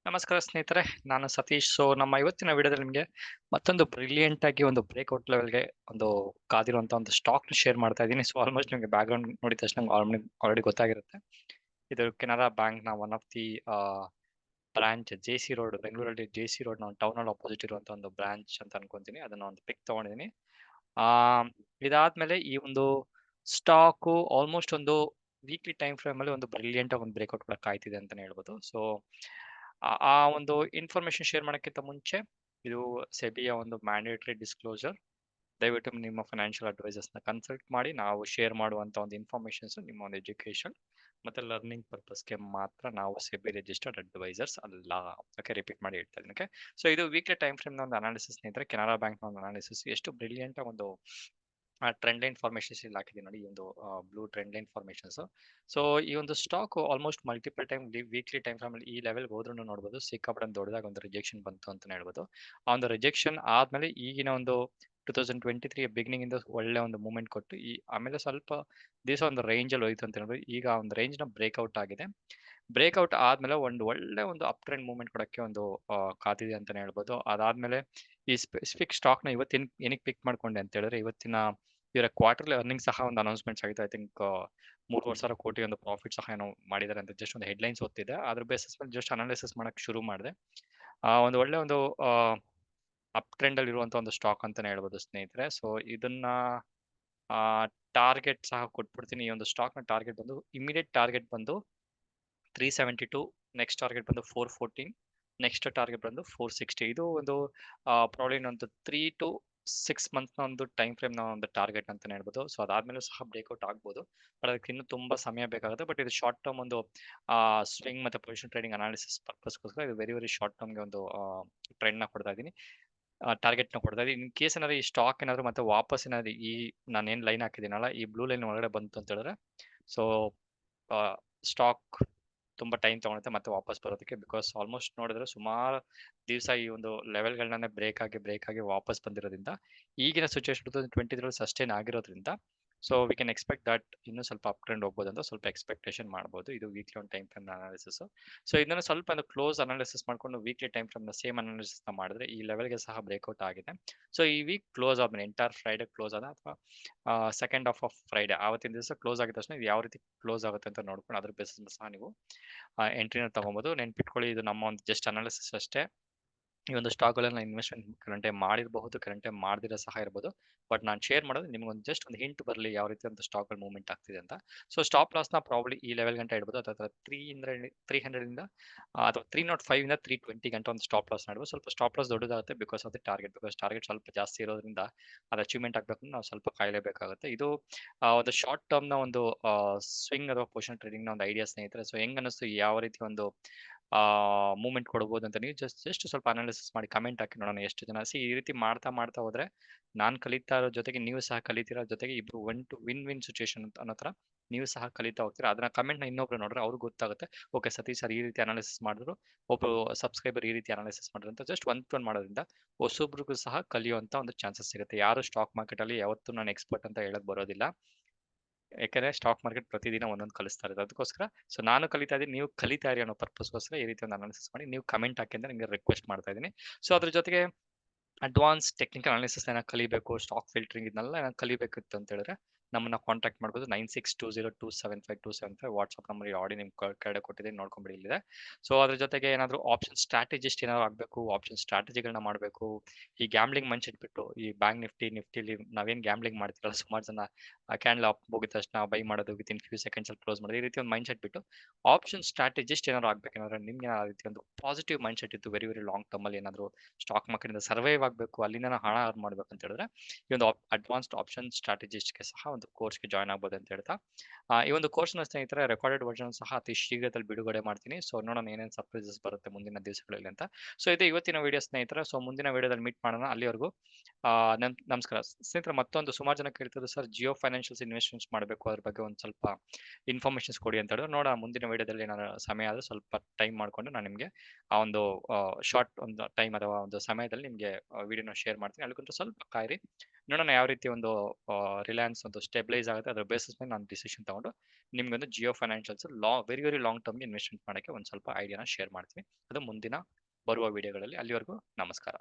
ನಮಸ್ಕಾರ ಸ್ನೇಹಿತರೆ, ನಾನು ಸತೀಶ್. ನಮ್ಮ ಇವತ್ತಿನ ವಿಡಿಯೋದಲ್ಲಿ ನಿಮಗೆ ಮತ್ತೊಂದು ಬ್ರಿಲಿಯಂಟ್ ಆಗಿ ಒಂದು ಬ್ರೇಕ್ಔಟ್ ಲೆವೆಲ್ಗೆ ಒಂದು ಕಾದಿರುವಂತ ಒಂದು ಸ್ಟಾಕ್ ಶೇರ್ ಮಾಡ್ತಾ ಇದ್ದೀನಿ. ಆಲ್ಮೋಸ್ಟ್ ನಿಮಗೆ ಬ್ಯಾಕ್ ಗ್ರೌಂಡ್ ನೋಡಿದ ತಕ್ಷಣ ಆಲ್ರೆಡಿ ಗೊತ್ತಾಗಿರುತ್ತೆ. ಇದು ಕೆನರಾ ಬ್ಯಾಂಕ್ ನ one of the branch JC. Road, ಬೆಂಗಳೂರಲ್ಲಿ ಜೆ.ಸಿ. ರೋಡ್ ನ ಟೌನ್ ಹಾಲ್ ಅಪೋಸಿಟ್ ಇರುವಂತ ಒಂದು ಬ್ರಾಂಚ್ ಅಂತ ಅನ್ಕೊಂತೀನಿ. ಅದನ್ನ ಒಂದು ಪಿಕ್ ತಗೊಂಡಿದ್ದೀನಿ. ಆ ಇದಾದ್ಮೇಲೆ ಈ ಒಂದು ಸ್ಟಾಕು ಆಲ್ಮೋಸ್ಟ್ ಒಂದು ವೀಕ್ಲಿ ಟೈಮ್ ಫ್ರೇಮ್ ಅಲ್ಲಿ ಒಂದು ಬ್ರಿಲಿಯಂಟ್ ಆಗಿ ಒಂದು ಬ್ರೇಕ್ಔಟ್ ಕೂಡ ಕಾಯ್ತಿದೆ ಅಂತಾನೆ ಹೇಳ್ಬೋದು. ಆ ಒಂದು ಇನ್ಫಾರ್ಮೇಶನ್ ಶೇರ್ ಮಾಡೋಕ್ಕಿಂತ ಮುಂಚೆ, ಇದು ಸೆಬಿಯ ಒಂದು ಮ್ಯಾಂಡೇಟರಿ ಡಿಸ್ಕ್ಲೋಸರ್. ದಯವಿಟ್ಟು ನಿಮ್ಮ ಫೈನಾನ್ಷಿಯಲ್ ಅಡ್ವೈಸರ್ಸ್ನ ಕನ್ಸಲ್ಟ್ ಮಾಡಿ. ನಾವು ಶೇರ್ ಮಾಡುವಂತ ಒಂದು ಇನ್ಫಾರ್ಮೇಶನ್ಸ್ ನಿಮ್ಮ ಒಂದು ಎಜುಕೇಶನ್ ಮತ್ತೆ ಲರ್ನಿಂಗ್ ಪರ್ಪಸ್ಗೆ ಮಾತ್ರ. ನಾವು ಸೆಬಿ ರಿಜಿಸ್ಟರ್ಡ್ ಅಡ್ವೈಸರ್ಸ್ ಅಲ್ಲ. ಓಕೆ, ರಿಪೀಟ್ ಮಾಡಿ ಹೇಳ್ತಾ ಇದ್ದೀನಿ. ಓಕೆ, ಸೊ ಇದು ವೀಕ್ಲಿ ಟೈಮ್ ಫ್ರೇಮ್ ನ ಒಂದು ಅನಾಲಿಸಿಸ್ ಸ್ನೇಹಿತರೆ. ಕೆನರಾ ಬ್ಯಾಂಕ್ ನ ಒಂದು ಅನಾಲಿಸಿಸ್ ಎಷ್ಟು ಬ್ರಿಲಿಯಂಟ್ ಒಂದು ಟ್ರೆಂಡ್ ಲೈನ್ ಫಾರ್ಮೇಶನ್ಸ್ ಇಲ್ಲಿ ಹಾಕಿದ್ದೀನಿ ನೋಡಿ. ಈ ಒಂದು ಬ್ಲೂ ಟ್ರೆಂಡ್ ಲೈನ್ ಫಾರ್ಮೇಶನ್ಸ್. ಈ ಒಂದು stock almost multiple time weekly time frame ಅಲ್ಲಿ ಈ ಲೆವೆಲ್ ಹೋದ್ರೂ ನೋಡಬಹುದು. ಸಿಕ್ಕಾಪಟ್ಟೆ ದೊಡ್ಡದಾಗಿ ಒಂದು ರಿಜೆಕ್ಷನ್ ಬಂತು ಅಂತ ಹೇಳ್ಬೋದು. ಆ ಒಂದು ರಿಜೆಕ್ಷನ್ ಆದ್ಮೇಲೆ ಈಗಿನ ಒಂದು 2023 ಬಿಗಿನಿಂಗ್ ಇಂದ ಒಳ್ಳೆ ಒಂದು ಮೂವ್ಮೆಂಟ್ ಕೊಟ್ಟು ಆಮೇಲೆ ಸ್ವಲ್ಪ ದಿವಸ ಒಂದು ರೇಂಜ್ ಅಲ್ಲಿ ಹೋಯ್ತು ಅಂತ ಹೇಳ್ಬೋದು. ಈಗ ಒಂದು ರೇಂಜ್ ನ ಬ್ರೇಕ್ಔಟ್ ಆಗಿದೆ. ಬ್ರೇಕ್ಔಟ್ ಆದ್ಮೇಲೆ ಒಂದು ಒಳ್ಳೆ ಒಂದು ಅಪ್ ಟ್ರೆಂಡ್ ಮೂವ್ಮೆಂಟ್ ಕೊಡಕ್ಕೆ ಒಂದು ಕಾದಿದೆ ಅಂತಾನೆ ಹೇಳ್ಬೋದು. ಅದಾದ್ಮೇಲೆ ಈ ಸ್ಪೆಸಿಫಿಕ್ ಸ್ಟಾಕ್ ನ ಇವತ್ತಿನ ಏನಕ್ಕೆ ಪಿಕ್ ಮಾಡ್ಕೊಂಡೆ ಅಂತ ಹೇಳಿದ್ರೆ, ಇವತ್ತಿನ ಇವರ ಕ್ವಾರ್ಟರ್ಲಿ ಅರ್ನಿಂಗ್ ಸಹ ಒಂದು ಅನೌನ್ಸ್ಮೆಂಟ್ಸ್ ಆಗಿದೆ. ಐ ಥಿಂಕ್ 3,000 ಕೋಟಿ ಒಂದು ಪ್ರಾಫಿಟ್ ಸಹ ಏನೋ ಮಾಡಿದ್ದಾರೆ ಅಂತ ಜಸ್ಟ್ ಒಂದು ಹೆಡ್ಲೈನ್ಸ್ ಓದ್ತಿದೆ. ಅದ್ರ ಬೇಸಿಸ್ ಮೇಲೆ ಜಸ್ಟ್ ಅನಾಲಿಸಿಸ್ ಮಾಡಕ್ ಶುರು ಮಾಡಿದೆ. ಒಂದು ಒಳ್ಳೆ ಒಂದು ಅಪ್ ಟ್ರೆಂಡ್ ಅಲ್ಲಿ ಇರುವಂತ ಒಂದು ಸ್ಟಾಕ್ ಅಂತಾನೆ ಹೇಳ್ಬೋದು ಸ್ನೇಹಿತರೆ. ಇದನ್ನ ಟಾರ್ಗೆಟ್ ಸಹ ಕೊಟ್ಬಿಡ್ತೀನಿ. ಈ ಒಂದು ಸ್ಟಾಕ್ ನ ಟಾರ್ಗೆಟ್ ಬಂದು ಇಮಿಡಿಯೇಟ್ ಟಾರ್ಗೆಟ್ ಬಂದು 372, ನೆಕ್ಸ್ಟ್ ಟಾರ್ಗೆಟ್ ಬಂದು 414, ನೆಕ್ಸ್ಟ್ ಟಾರ್ಗೆಟ್ ಬಂದು 460. ಇದು ಒಂದು ಪ್ರಾಬ್ಲಿ ಒಂದು 3 to 6 ಮಂತ್ಸ್ ನ ಒಂದು ಟೈಮ್ ಫ್ರೇಮ್ ನ ಒಂದು ಟಾರ್ಗೆಟ್ ಅಂತಾನೆ ಹೇಳ್ಬೋದು. ಅದಾದ್ಮೇಲೆ ಸಹ ಬ್ರೇಕ್ಔಟ್ ಆಗ್ಬೋದು, ಬಟ್ ಅದಕ್ಕೆ ಇನ್ನೂ ತುಂಬಾ ಸಮಯ ಬೇಕಾಗುತ್ತೆ. ಬಟ್ ಇದು ಶಾರ್ಟ್ ಟರ್ಮ್ ಒಂದು ಸ್ವಿಂಗ್ ಮತ್ತೆ ಪೊಸಿಷನ್ ಟ್ರೇಡಿಂಗ್ ಅನಾಲಿಸಿಸ್ ಪರ್ಪಸ್ಗೋಸ್ಕರ ಇದು ವೆರಿ ಶಾರ್ಟ್ ಟರ್ಮ್ಗೆ ಒಂದು ಟ್ರೆಂಡ್ ನ ಕೊಡ್ತಾ ಇದ್ದೀನಿ, ಟಾರ್ಗೆಟ್ ನ ಕೊಡ್ತಾ ಇದ್ದೀನಿ. ಇನ್ ಕೇಸ್ ಏನಾದ್ರು ಈ ಸ್ಟಾಕ್ ಏನಾದ್ರು ಮತ್ತೆ ವಾಪಸ್ ಏನಾದ್ರು ನಾನೇನ್ ಲೈನ್ ಹಾಕಿದ್ದೀನಲ್ಲ, ಈ ಬ್ಲೂ ಲೈನ್ ಒಳಗಡೆ ಬಂತು ಅಂತ ಹೇಳಿದ್ರೆ, ಸೊ ಸ್ಟಾಕ್ ತುಂಬಾ ಟೈಮ್ ತಗೊಳುತ್ತೆ ಮತ್ತೆ ವಾಪಸ್ ಬರೋದಕ್ಕೆ. ಬಿಕಾಸ್ ಆಲ್ಮೋಸ್ಟ್ ನೋಡಿದ್ರೆ ಸುಮಾರು ದಿವಸ ಈ ಒಂದು ಲೆವೆಲ್ಗಳನ್ನೇ ಬ್ರೇಕ್ ಆಗಿ ವಾಪಸ್ ಬಂದಿರೋದ್ರಿಂದ, ಈಗಿನ ಸಿಚುವೇಶನ್ 2023 ಸಸ್ಟೈನ್ ಆಗಿರೋದ್ರಿಂದ, ವಿ ಕ್ಯಾನ್ ಎಕ್ಸ್ಪೆಕ್ಟ್ ದಟ್ ಇನ್ನೂ ಸ್ವಲ್ಪ ಅಪ್ ಟ್ರೆಂಡ್ ಹೋಗ್ಬೋದು ಅಂತ ಸ್ವಲ್ಪ ಎಕ್ಸ್ಪೆಕ್ಟೇಷನ್ ಮಾಡ್ಬೋದು. ಇದು ವೀಕ್ಲಿ ಒಂದು ಟೈಮ್ ಫ್ರೇಮ್ ಅನಾಲಿಸಿಸ್. ಇದನ್ನ ಸ್ವಲ್ಪ ಒಂದು ಕ್ಲೋಸ್ ಅನಾಲಿಸಿಸ್ ಮಾಡ್ಕೊಂಡು ವೀಕ್ಲಿ ಟೈಮ್ ಫ್ರೇಮ್ ನ ಸೇಮ್ ಅನಾಲಿಸಿಸ್ ನ ಮಾಡಿದ್ರೆ ಈ ಲೆವೆಲ್ಗೆ ಸಹ ಬ್ರೇಕ್ಔಟ್ ಆಗಿದೆ. ಈ ವೀಕ್ ಕ್ಲೋಸ್ ಆದ್ಮೇಲೆ ಎಂಟೈರ್ ಫ್ರೈಡೆ ಕ್ಲೋಸ್ ಆದ ಅಥವಾ ಸೆಕೆಂಡ್ ಆಫ್ ಫ್ರೈಡೆ ಆವತ್ತಿನ ದಿವಸ ಕ್ಲೋಸ್ ಆಗಿದ ತಕ್ಷಣ ಇದು ಯಾವ ರೀತಿ ಕ್ಲೋಸ್ ಆಗುತ್ತೆ ಅಂತ ನೋಡ್ಕೊಂಡು ಅದ್ರ ಬೇಸಿಸ್ ಸಹ ನೀವು ಎಂಟ್ರಿನ ತಗೊಬೋದು. ನೆನ್ಪಿಟ್ಕೊಳ್ಳಿ, ಇದು ನಮ್ಮ ಒಂದು ಜಸ್ಟ್ ಅನಾಲಿಸಿಸ್ ಅಷ್ಟೇ. ಈ ಒಂದು ಸ್ಟಾಕ್ಗಳನ್ನ ಇನ್ವೆಸ್ಟ್ಮೆಂಟ್ ಕರೆಂಟೇ ಮಾಡಿರಬಹುದು, ಕರೆಂಟೇ ಮಾಡದಿರೋ ಸಹ ಇರಬಹುದು. ಬಟ್ ನಾನು ಶೇರ್ ಮಾಡೋದು ನಿಮ್ಗೊಂದು ಜಸ್ಟ್ ಒಂದು ಹಿಂಟ್ ಬರಲಿ ಯಾವ ರೀತಿ ಒಂದು ಸ್ಟಾಕ್ ಮೂವ್ಮೆಂಟ್ ಆಗ್ತಿದೆ ಅಂತ. ಸ್ಟಾಪ್ ಲಾಸ್ ನ ಪ್ರಾಬ್ಲಿ ಈ ಲೆವೆಲ್ ಗಂಟೆ ಇಡ್ಬೋದು, ಅಥವಾ 300 ಇಂದ ಅಥವಾ 305 ಇಂದ 320 ಗಂಟೆ ಒಂದು ಸ್ಟಾಪ್ ಲಾಸ್ ಮಾಡ್ಬೋದು. ಸ್ವಲ್ಪ ಸ್ಟಾಪ್ ಲಾಸ್ ದೊಡ್ಡದಾಗುತ್ತೆ because of the target. Because target ಸ್ವಲ್ಪ ಜಾಸ್ತಿ ಇರೋದ್ರಿಂದ ಅದು ಅಚೀವ್ಮೆಂಟ್ ಆಗ್ಬೇಕು, ನಾವು ಸ್ವಲ್ಪ ಕಾಯಲೇಬೇಕಾಗುತ್ತೆ. ಇದು ಒಂದು ಶಾರ್ಟ್ ಟರ್ಮ್ ನ ಒಂದು ಸ್ವಿಂಗ್ ಅಥವಾ ಪೊಸಿಷನ್ ಟ್ರೇಡಿಂಗ್ ನ ಒಂದು ಐಡಿಯಾ ಸ್ನೇಹಿತರೆ. ಹೆಂಗ್ ಅನಿಸ್ತು, ಯಾವ ರೀತಿ ಒಂದು ಮೂವ್ಮೆಂಟ್ ಕೊಡಬಹುದು ಅಂತ ನೀವು ಜಸ್ಟ್ ಸ್ವಲ್ಪ ಅನಾಲಿಸಿಸ್ ಮಾಡಿ ಕಮೆಂಟ್ ಹಾಕಿ ನೋಡೋಣ ಎಷ್ಟು ಜನ. ಈ ರೀತಿ ಮಾಡ್ತಾ ಹೋದ್ರೆ ನಾನು ಕಲಿತಾ ಇರೋ ಜೊತೆಗೆ ನೀವು ಸಹ ಕಲಿತಿರೋ ಜೊತೆಗೆ ಇಬ್ರು ವಿನ್ ವಿನ್ ಸಿಚುಯೇಷನ್ ಅನ್ನೋ ತರ ನೀವು ಸಹ ಕಲಿತಾ ಹೋಗ್ತೀರಾ. ಅದನ್ನ ಕಮೆಂಟ್ ನ ಇನ್ನೊಬ್ರು ನೋಡ್ರೆ ಅವ್ರಿಗೆ ಗೊತ್ತಾಗುತ್ತೆ, ಓಕೆ ಸತೀಶ್ ಸರ್ ಈ ರೀತಿ ಅನಾಲಿಸಿಸ್ ಮಾಡಿದ್ರು, ಒಬ್ಬರು ಸಬ್ಸ್ಕ್ರೈಬರ್ ಈ ರೀತಿ ಅನಾಲಿಸಿಸ್ ಮಾಡಿದ್ರು ಅಂತ. ಜಸ್ಟ್ ಒನ್ ಮಾಡೋದ್ರಿಂದ ಹೊಸೊಬ್ರಿಗೂ ಸಹ ಕಲಿಯುವಂತ ಒಂದು ಚಾನ್ಸಸ್ ಸಿಗುತ್ತೆ. ಯಾರು ಸ್ಟಾಕ್ ಮಾರ್ಕೆಟ್ ಅಲ್ಲಿ ಯಾವತ್ತೂ ನಾನು ಎಕ್ಸ್ಪರ್ಟ್ ಅಂತ ಹೇಳಕ್ ಬರೋದಿಲ್ಲ, ಯಾಕಂದ್ರೆ ಸ್ಟಾಕ್ ಮಾರ್ಕೆಟ್ ಪ್ರತಿದಿನ ಒಂದೊಂದು ಕಲಿಸ್ತಾ ಇರೋದು. ಅದಕ್ಕೋಸ್ಕರ ನಾನು ಕಲಿತಾ ಇದ್ದೀನಿ, ನೀವು ಕಲಿತಾ ಇರಿ ಅನ್ನೋ ಪರ್ಪಸ್ಗೋಸ್ಕರ ಈ ರೀತಿ ಒಂದು ಅನಾಲಿಸಿಸ್ ಮಾಡಿ ನೀವು ಕಮೆಂಟ್ ಹಾಕಿ ಅಂತ ನಿಮಗೆ ರಿಕ್ವೆಸ್ಟ್ ಮಾಡ್ತಾ ಇದ್ದೀನಿ. ಅದ್ರ ಜೊತೆಗೆ ಅಡ್ವಾನ್ಸ್ ಟೆಕ್ನಿಕಲ್ ಅನಾಲಿಸಿಸ್ ಕಲಿಬೇಕು, ಸ್ಟಾಕ್ ಫಿಲ್ಟರಿಂಗ್ ಇದನ್ನೆಲ್ಲ ಕಲಿಬೇಕಿತ್ತು ಅಂತ ಹೇಳಿದ್ರೆ ನಮ್ಮನ್ನ ಕಾಂಟ್ಯಾಕ್ಟ್ ಮಾಡ್ಬೋದು. 9620275275 ವಾಟ್ಸ್ಆಪ್ ನಂಬರ್ ಆಡಿ ನಿಮ್ ಕೆಳಗಡೆ ಕೊಟ್ಟಿದ್ದೀನಿ, ನೋಡ್ಕೊಂಬಿಡಿ ಇಲ್ಲಿದೆ. ಅದ್ರ ಜೊತೆಗೆ ಏನಾದ್ರು ಆಪ್ಷನ್ ಸ್ಟ್ರಾಟಜಿಸ್ಟ್ ಏನಾದ್ರು ಆಗ್ಬೇಕು, ಆಪ್ಷನ್ ಸ್ಟ್ರಾಟಜಿಗಳನ್ನ ಮಾಡಬೇಕು, ಈ ಗ್ಯಾಮ್ಲಿಂಗ್ ಮೈಂಡ್ ಸೆಟ್ ಬಿಟ್ಟು ಈ ಬ್ಯಾಂಕ್ ನಿಫ್ಟಿಲಿ ನಾವೇನ್ ಗ್ಯಾಮ್ಲಿಂಗ್ ಮಾಡ್ತಿರಲ್ಲ, ಸುಮಾರು ಜನ ಕ್ಯಾಂಡಲ್ ಅಪ್ ಹೋಗಿದ ತಕ್ಷಣ ಬೈ ಮಾಡೋದು, ವಿತ್ ಇನ್ ಫ್ಯೂ ಸೆಕೆಂಡ್ಸ್ ಅಲ್ಲಿ ಕ್ಲೋಸ್ ಮಾಡೋದು, ಈ ರೀತಿ ಒಂದು ಮೈಂಡ್ ಸೆಟ್ ಬಿಟ್ಟು ಆಪ್ಷನ್ ಸ್ಟ್ರಾಟಜಿಸ್ಟ್ ಏನಾದ್ರು ಆಗ್ಬೇಕಂದ್ರೆ ನಿಮ್ಗೆ ಆ ರೀತಿ ಒಂದು ಪಾಸಿಟಿವ್ ಮೈಂಡ್ ಸೆಟ್ ಇತ್ತು, ವೆರಿ ಲಾಂಗ್ ಟರ್ಮ್ ಅಲ್ಲಿ ಏನಾದ್ರು ಸ್ಟಾಕ್ ಮಾರ್ಕೆಟ್ ಇಂದ ಸರ್ವೈವ್ ಆಗಬೇಕು, ಅಲ್ಲಿಂದ ಹಣ ಅರ್ನ್ ಮಾಡ್ಬೇಕು ಅಂತ ಹೇಳಿದ್ರೆ ಈ ಒಂದು ಅಡ್ವಾನ್ಸ್ಡ್ ಆಪ್ಷನ್ ಸ್ಟ್ರಾಟಜಿಸ್ಟ್ಗೆ ಸಹ ಒಂದು ಕೋರ್ಸ್ಗೆ ಜಾಯ್ನ್ ಆಗ್ಬೋದು ಅಂತ ಹೇಳ್ತಾ, ಈ ಒಂದು ಕೋರ್ಸ್ ನ ಸ್ನೇಹಿತರೆ ರೆಕಾರ್ಡೆಡ್ ವರ್ಷನ್ ಸಹ ಅತಿ ಶೀಘ್ರದಲ್ಲಿ ಬಿಡುಗಡೆ ಮಾಡ್ತೀನಿ. ನೋಡೋಣ ಏನೇನು ಸರ್ಪ್ರೈಸಸ್ ಬರುತ್ತೆ ಮುಂದಿನ ದಿವಸಗಳಲ್ಲಿ ಅಂತ. ಇದು ಇವತ್ತಿನ ವಿಡಿಯೋ ಸ್ನೇಹಿತರೆ. ಮುಂದಿನ ವಿಡಿಯೋದಲ್ಲಿ ಮೀಟ್ ಮಾಡೋಣ. ಅಲ್ಲಿವರೆಗೂ ನಮಸ್ಕಾರ ಸ್ನೇಹಿತರೆ. ಮತ್ತೊಂದು ಸುಮಾರು ಜನ ಕೇಳ್ತಿದ್ರು, ಸರ್ ಜಿಯೋ ಫೈನಾನ್ಷಿಯಲ್ಸ್ ಇನ್ವೆಸ್ಟ್ಮೆಂಟ್ಸ್ ಮಾಡಬೇಕು, ಅದ್ರ ಬಗ್ಗೆ ಒಂದು ಸ್ವಲ್ಪ ಇನ್ಫಾರ್ಮೇಶನ್ಸ್ ಕೊಡಿ ಅಂತ ಹೇಳಿದ್ರು. ನೋಡೋಣ ಮುಂದಿನ ವಿಡಿಯೋದಲ್ಲಿ ಏನಾದ್ರು ಸಮಯ ಆದ್ರೆ ಸ್ವಲ್ಪ ಟೈಮ್ ಮಾಡ್ಕೊಂಡು ನಾನು ನಿಮಗೆ ಆ ಒಂದು ಶಾರ್ಟ್ ಒಂದು ಟೈಮ್ ಅಥವಾ ಒಂದು ಸಮಯದಲ್ಲಿ ನಿಮಗೆ ವಿಡಿಯೋನ ಶೇರ್ ಮಾಡ್ತೀನಿ. ಅಲ್ಲಿಗಂತೂ ಸ್ವಲ್ಪ ಕಾಯಿರಿ, ನೋಡೋಣ ಯಾವ ರೀತಿ ಒಂದು ರಿಲಯನ್ಸ್ ಒಂದು ಸ್ಟೆಬಿಲೈಸ್ ಆಗುತ್ತೆ. ಅದರ ಬೇಸಿಸ್ ಮೇಲೆ ನಾನು ಡಿಸಿಷನ್ ತಗೊಂಡು ನಿಮ್ಗೊಂದು Jio financials very very long ಟರ್ಮ್ಗೆ ಇನ್ವೆಸ್ಟ್ಮೆಂಟ್ ಮಾಡೋಕ್ಕೆ ಒಂದು ಸ್ವಲ್ಪ ಐಡಿಯಾನ ಶೇರ್ ಮಾಡ್ತೀನಿ. ಅದು ಮುಂದಿನ ಬರುವ ವಿಡಿಯೋಗಳಲ್ಲಿ. ಅಲ್ಲಿವರೆಗೂ ನಮಸ್ಕಾರ.